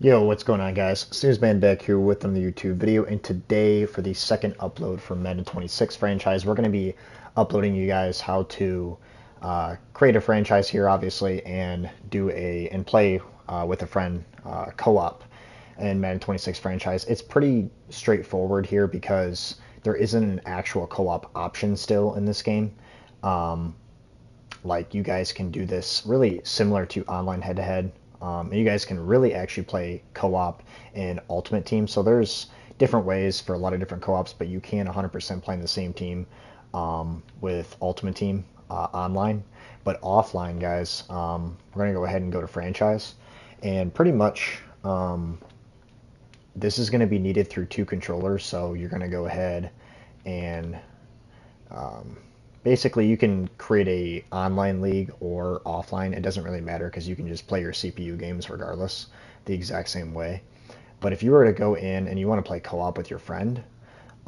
Yo, what's going on, guys? Snoozeman back here with another YouTube video, and today for the second upload for Madden 26 franchise, we're going to be uploading you guys how to create a franchise here, obviously, and play with a friend co-op in Madden 26 franchise. It's pretty straightforward here because there isn't an actual co-op option still in this game. Like, you guys can do this really similar to online head-to-head. And you guys can really actually play co-op in Ultimate Team. So there's different ways for a lot of different co-ops, but you can 100% play in the same team with Ultimate Team online. But offline, guys, we're going to go ahead and go to franchise. And pretty much this is going to be needed through two controllers. So you're going to go ahead and basically you can create a online league or offline. It doesn't really matter because you can just play your CPU games regardless the exact same way. But if you were to go in and you want to play co-op with your friend,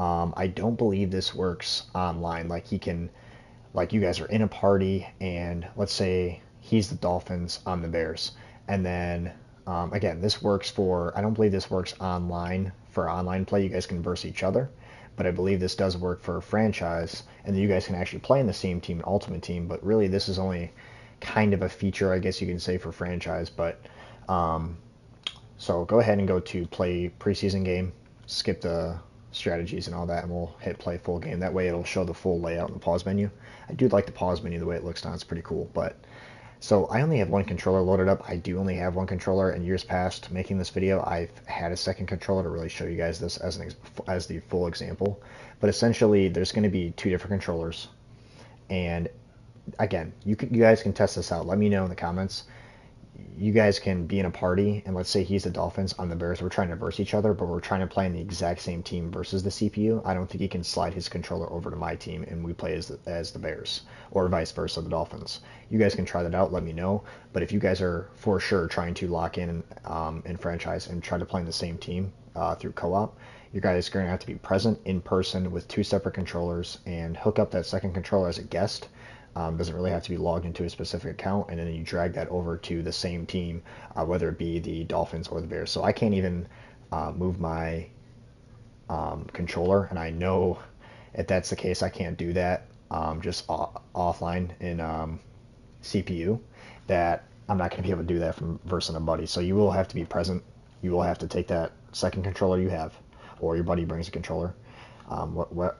I don't believe this works online. Like you guys are in a party and let's say he's the Dolphins, I'm the Bears. And then again, I don't believe this works online for online play. You guys can verse each other, but I believe this does work for a franchise, and then you guys can actually play in the same team, an Ultimate Team. But really, this is only kind of a feature, I guess you can say, for franchise. But so go ahead and go to play preseason game, skip the strategies and all that, and we'll hit play full game. That way, it'll show the full layout in the pause menu. I do like the pause menu the way it looks now; it's pretty cool. But so I only have one controller loaded up. I do only have one controller. In years past, making this video, I've had a second controller to really show you guys this as the full example. But essentially, there's going to be two different controllers. And again, you guys can test this out. Let me know in the comments. You guys can be in a party, and let's say he's the Dolphins, I'm the Bears. We're trying to verse each other, but we're trying to play in the exact same team versus the CPU. I don't think he can slide his controller over to my team, and we play as the Bears, or vice versa, the Dolphins. You guys can try that out. Let me know. But if you guys are for sure trying to lock in franchise and try to play in the same team through co-op, you guys are going to have to be present in person with two separate controllers and hook up that second controller as a guest. Doesn't really have to be logged into a specific account, and then you drag that over to the same team, whether it be the Dolphins or the Bears. So I can't even move my controller, and I know if that's the case, I can't do that just offline in CPU, that I'm not going to be able to do that from versing a buddy. So you will have to be present. You will have to take that second controller you have, or your buddy brings a controller,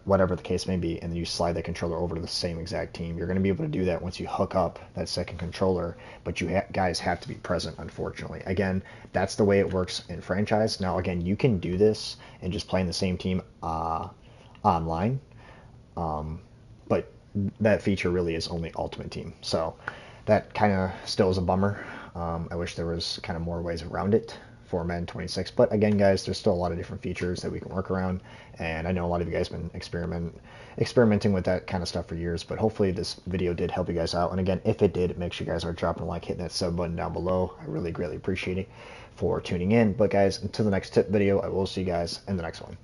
whatever the case may be, and then you slide that controller over to the same exact team. You're going to be able to do that once you hook up that second controller, but you guys have to be present, unfortunately. Again, that's the way it works in franchise. Now, again, you can do this and just play in the same team online, but that feature really is only Ultimate Team. So that kind of still is a bummer. I wish there was kind of more ways around it for Madden 26. But again, guys, there's still a lot of different features that we can work around, and I know a lot of you guys have been experimenting with that kind of stuff for years, but hopefully this video did help you guys out. And again, if it did, make sure you guys are dropping a like, hitting that sub button down below. I really greatly appreciate it for tuning in. But guys, until the next tip video, I will see you guys in the next one.